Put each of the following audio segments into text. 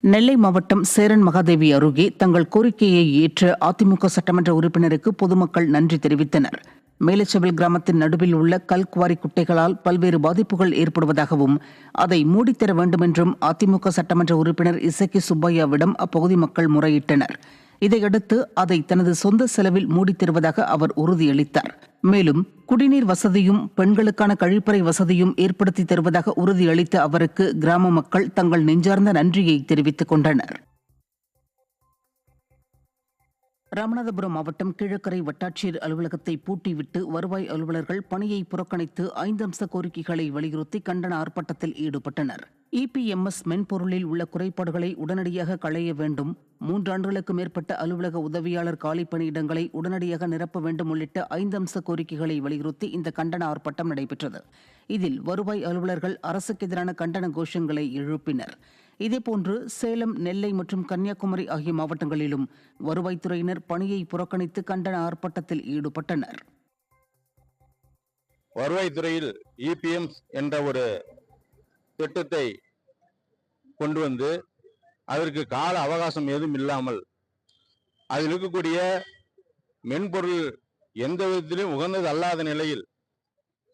நெல்லை மாவட்டம் சேரன் மகாதேவி அருகே தங்கள் கோரிக்கையை ஏற்ற அதிமுக சட்டமன்ற உறுப்பினருக்கு பொதுமக்கள் நன்றி தெரிவித்தனர். மேலச்செவல் கிராமத்தின் நடுவில் உள்ள கல்குவாரி குட்டைகளால் பல்வேறு பாதிப்புகள் ஏற்படுவதாகவும் அதை மூடித்தர வேண்டுமென்றும் அதிமுக சட்டமன்ற உறுப்பினர் இசக்கி சுப்பையாவிடம் அப்பகுதி மக்கள் முறையிட்டனர். இதையடுத்து அதை தனது சொந்த செலவில் மூடித் தருவதாக அவர் உறுதியளித்தார். மேலும் குடிநீர் வசதியும் பெண்களுக்கான கழிப்பறை வசதியும் ஏற்படுத்தி தருவதாக உறுதியளித்த அவருக்கு கிராம மக்கள் தங்கள் நெஞ்சார்ந்த நன்றியை தெரிவித்துக் கொண்டனர். ராமநாதபுரம் மாவட்டம் கீழக்கரை வட்டாட்சியர் அலுவலகத்தை பூட்டிவிட்டு வருவாய் அலுவலர்கள் பணியை புறக்கணித்து 5 அம்ச கோரிக்கைகளை வலியுறுத்தி கண்டன ஆர்ப்பாட்டத்தில் ஈடுபட்டனர். இபிஎம்எஸ் மென்பொருளில் உள்ள குறைபாடுகளை உடனடியாக களைய வேண்டும், 3 ஆண்டுகளுக்கு மேற்பட்ட அலுவலக உதவியாளர் காலி பணியிடங்களை உடனடியாக நிரப்ப வேண்டும் உள்ளிட்ட 5 அம்ச கோரிக்கைகளை வலியுறுத்தி இந்த கண்டன ஆர்ப்பாட்டம் நடைபெற்றது. இதில் வருவாய் அலுவலர்கள் அரசுக்கு எதிரான கண்டன கோஷங்களை எழுப்பினர். இதேபோன்று சேலம், நெல்லை மற்றும் கன்னியாகுமரி ஆகிய மாவட்டங்களிலும் வருவாய்த்துறையினர் பணியை புறக்கணித்து கண்டன ஆர்ப்பாட்டத்தில் ஈடுபட்டனர். வருவாய்த்துறையில் இபிஎம்ஸ் என்ற ஒரு திட்டத்தை கொண்டு வந்து அதற்கு கால அவகாசம் ஏதும் இல்லாமல் அதில் இருக்கக்கூடிய மென்பொருள் எந்த விதத்திலும் உகந்தது அல்லாத நிலையில்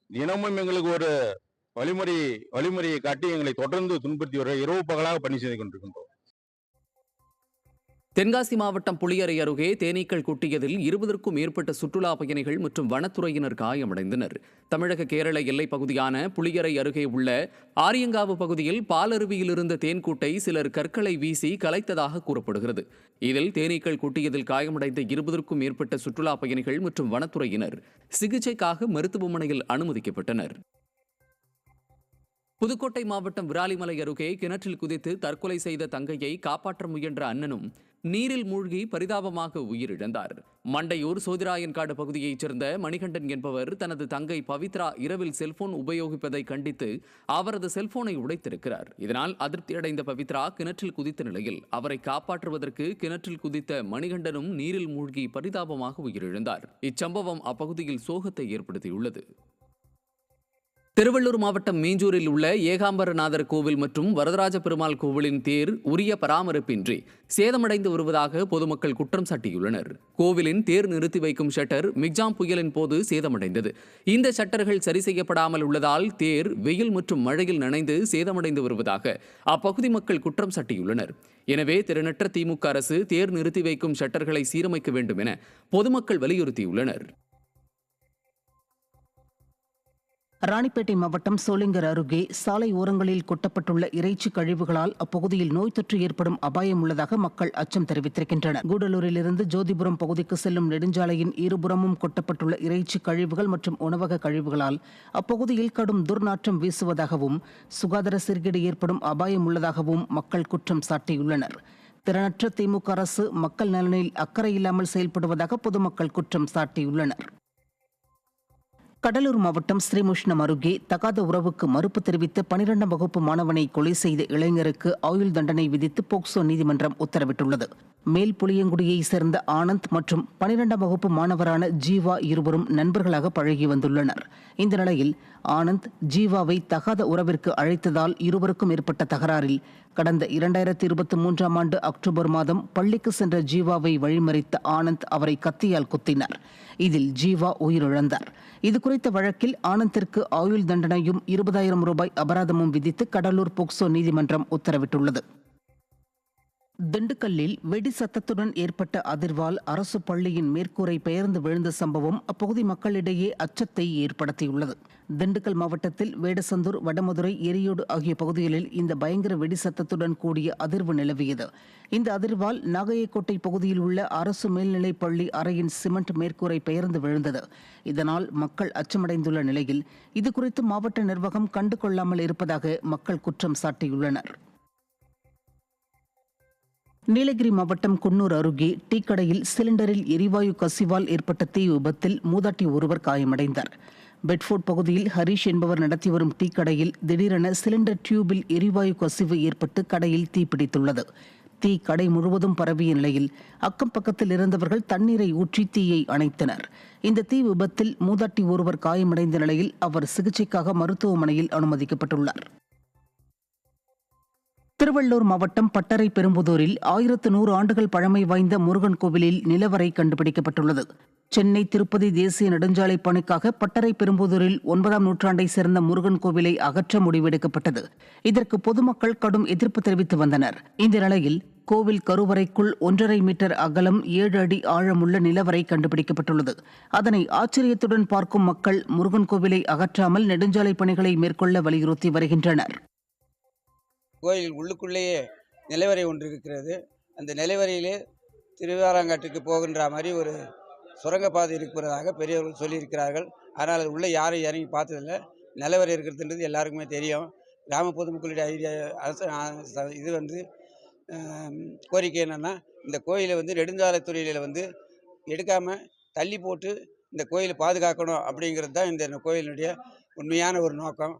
தினமும் எங்களுக்கு ஒரு வழிமுறையை காட்டி எங்களை தொடர்ந்து துன்புறுத்தி வர இரவு பகலாக பணி செய்து கொண்டிருக்கின்றோம். தென்காசி மாவட்டம் புளியரை அருகே தேனீக்கள் கொட்டியதில் 20க்கும் மேற்பட்ட சுற்றுலா பயணிகள் மற்றும் வனத்துறையினர் காயமடைந்தனர். தமிழக கேரள எல்லைப் பகுதியான புளியரை அருகே உள்ள ஆரியங்காவு பகுதியில் பாலருவியில் இருந்த தேன்கூட்டை சிலர் கற்களை வீசி கலைத்ததாக கூறப்படுகிறது. இதில் தேனீக்கள் கொட்டியதில் காயமடைந்த 20க்கும் மேற்பட்ட சுற்றுலா பயணிகள் மற்றும் வனத்துறையினர் சிகிச்சைக்காக மருத்துவமனையில் அனுமதிக்கப்பட்டனர். புதுக்கோட்டை மாவட்டம் விராலிமலை அருகே கிணற்றில் குதித்து தற்கொலை செய்த தங்கையை காப்பாற்ற முயன்ற அண்ணனும் நீரில் மூழ்கி பரிதாபமாக உயிரிழந்தார். மண்டையூர் சோதிராயன்காடு பகுதியைச் சேர்ந்த மணிகண்டன் என்பவர் தனது தங்கை பவித்ரா இரவில் செல்போன் உபயோகிப்பதை கண்டித்து அவரது செல்போனை உடைத்திருக்கிறார். இதனால் அதிருப்தியடைந்த பவித்ரா கிணற்றில் குதித்த நிலையில் அவரை காப்பாற்றுவதற்கு கிணற்றில் குதித்த மணிகண்டனும் நீரில் மூழ்கி பரிதாபமாக உயிரிழந்தார். இச்சம்பவம் அப்பகுதியில் சோகத்தை ஏற்படுத்தியுள்ளது. திருவள்ளூர் மாவட்டம் மீஞ்சூரில் உள்ள ஏகாம்பரநாதர் கோவில் மற்றும் வரதராஜ பெருமாள் கோவிலின் தேர் உரிய பராமரிப்பின்றி சேதமடைந்து வருவதாக பொதுமக்கள் குற்றம் சாட்டியுள்ளனர். கோவிலின் தேர் நிறுத்தி வைக்கும் ஷட்டர் மிக்ஜாம் புயலின் போது சேதமடைந்தது. இந்த ஷட்டர்கள் சரி செய்யப்படாமல் உள்ளதால் தேர் வெயில் மற்றும் மழையில் நனைந்து சேதமடைந்து வருவதாக அப்பகுதி மக்கள் குற்றம் சாட்டியுள்ளனர். எனவே திறனற்ற திமுக அரசு தேர் நிறுத்தி வைக்கும் ஷட்டர்களை சீரமைக்க வேண்டும் என பொதுமக்கள் வலியுறுத்தியுள்ளனர். ராணிப்பேட்டை மாவட்டம் சோளிங்கர் அருகே சாலை ஓரங்களில் கொட்டப்பட்டுள்ள இறைச்சி கழிவுகளால் அப்பகுதியில் நோய் தொற்று ஏற்படும் அபாயம் உள்ளதாக மக்கள் அச்சம் தெரிவித்திருக்கின்றனர். கூடலூரிலிருந்து ஜோதிபுரம் பகுதிக்கு செல்லும் நெடுஞ்சாலையின் இருபுறமும் கொட்டப்பட்டுள்ள இறைச்சி கழிவுகள் மற்றும் உணவக கழிவுகளால் அப்பகுதியில் கடும் துர்நாற்றம் வீசுவதாகவும் சுகாதார சீர்கேடு ஏற்படும் அபாயம் உள்ளதாகவும் மக்கள் குற்றம் சாட்டியுள்ளனர். திறனற்ற திமுக அரசு மக்கள் நலனில் அக்கறை இல்லாமல் செயல்படுவதாக பொதுமக்கள் குற்றம் சாட்டியுள்ளனர். கடலூர் மாவட்டம் ஸ்ரீமுஷ்ணம் அருகே தகாத உறவுக்கு மறுப்பு தெரிவித்த 12ஆம் வகுப்பு மாணவனை கொலை செய்த இளைஞருக்கு ஆயுள் தண்டனை விதித்து போக்சோ நீதிமன்றம் உத்தரவிட்டுள்ளது. மேல் புளியங்குடியை சேர்ந்த ஆனந்த் மற்றும் 12ஆம் வகுப்பு மாணவரான ஜீவா இருவரும் நண்பர்களாக பழகி வந்துள்ளனர். இந்த நிலையில் ஆனந்த் ஜீவாவை தகாத உறவிற்கு அழைத்ததால் இருவருக்கும் ஏற்பட்ட தகராறில் கடந்த 2023ஆம் ஆண்டு அக்டோபர் மாதம் பள்ளிக்கு சென்ற ஜீவாவை வழிமறித்த ஆனந்த் அவரை கத்தியால் குத்தினார். இதில் ஜீவா உயிரிழந்தார். இதுகுறித்த வழக்கில் ஆனந்திற்கு ஆயுள் தண்டனையும் 20,000 ரூபாய் அபராதமும் விதித்து கடலூர் போக்சோ நீதிமன்றம் உத்தரவிட்டுள்ளது. திண்டுக்கல்லில் வெடி சத்தத்துடன் ஏற்பட்ட அதிர்வால் அரசு பள்ளியின் மேற்கூரை பெயர்ந்து விழுந்த சம்பவம் அப்பகுதி மக்களிடையே அச்சத்தை ஏற்படுத்தியுள்ளது. திண்டுக்கல் மாவட்டத்தில் வேடசந்தூர், வடமதுரை, எரியோடு ஆகிய பகுதிகளில் இந்த பயங்கர வெடி சத்தத்துடன் கூடிய அதிர்வு நிலவியது. இந்த அதிர்வால் நாகையக்கோட்டை பகுதியில் உள்ள அரசு மேல்நிலைப் பள்ளி அறையின் சிமெண்ட் மேற்கூரை பெயர்ந்து விழுந்தது. இதனால் மக்கள் அச்சமடைந்துள்ள நிலையில் இதுகுறித்து மாவட்ட நிர்வாகம் கண்டுகொள்ளாமல் இருப்பதாக மக்கள் குற்றம் சாட்டியுள்ளனர். நீலகிரி மாவட்டம் குன்னூர் அருகே டீக்கடையில் சிலிண்டரில் எரிவாயு கசிவால் ஏற்பட்ட தீ விபத்தில் மூதாட்டி ஒருவர் காயமடைந்தார். பெட்ஃபோர்ட் பகுதியில் ஹரீஷ் என்பவர் நடத்தி வரும் டீக்கடையில் திடீரென சிலிண்டர் டியூபில் எரிவாயு கசிவு ஏற்பட்டு கடையில் தீப்பிடித்துள்ளது. தீ கடை முழுவதும் பரவிய நிலையில் அக்கம் பக்கத்தில் இருந்தவர்கள் தண்ணீரை ஊற்றி தீயை அணைத்தனர். இந்த தீ விபத்தில் மூதாட்டி ஒருவர் காயமடைந்த நிலையில் அவர் சிகிச்சைக்காக மருத்துவமனையில் அனுமதிக்கப்பட்டுள்ளார். திருவள்ளூர் மாவட்டம் பட்டறை பெரும்புதூரில் 1100 ஆண்டுகள் பழமை வாய்ந்த முருகன் கோவிலில் நிலவறை கண்டுபிடிக்கப்பட்டுள்ளது. சென்னை திருப்பதி தேசிய நெடுஞ்சாலை பணிக்காக பட்டறை பெரும்புதூரில் 9ஆம் நூற்றாண்டை சேர்ந்த முருகன் கோவிலை அகற்ற முடிவெடுக்கப்பட்டது. இதற்கு பொதுமக்கள் கடும் எதிர்ப்பு தெரிவித்து வந்தனர். இந்த நிலையில் கோவில் கருவறைக்குள் 1.5 மீட்டர் அகலம் 7 அடி ஆழமுள்ள நிலவறை கண்டுபிடிக்கப்பட்டுள்ளது. அதனை ஆச்சரியத்துடன் பார்க்கும் மக்கள் முருகன் கோவிலை அகற்றாமல் நெடுஞ்சாலை பணிகளை மேற்கொள்ள வலியுறுத்தி வருகின்றனர். கோயில் உள்ளுக்குள்ளேயே நிலவறை ஒன்று இருக்கிறது. அந்த நிலவரையிலே திருவாராங்காட்டுக்கு போகின்ற மாதிரி ஒரு சுரங்கப்பாதை இருக்கிறதாக பெரியவர்கள் சொல்லியிருக்கிறார்கள். ஆனால் அது உள்ளே யாரும் இறங்கி பார்த்ததில்லை. நிலவரை இருக்கிறதுன்றது எல்லாருக்குமே தெரியும். கிராம பொதுமக்களுடைய ஐடியா இது கோரிக்கை என்னென்னா, இந்த கோயிலை நெடுஞ்சாலைத்துறையில் எடுக்காமல் தள்ளி போட்டு இந்த கோயிலை பாதுகாக்கணும் அப்படிங்கிறது தான் இந்த கோயிலினுடைய உண்மையான ஒரு நோக்கம்.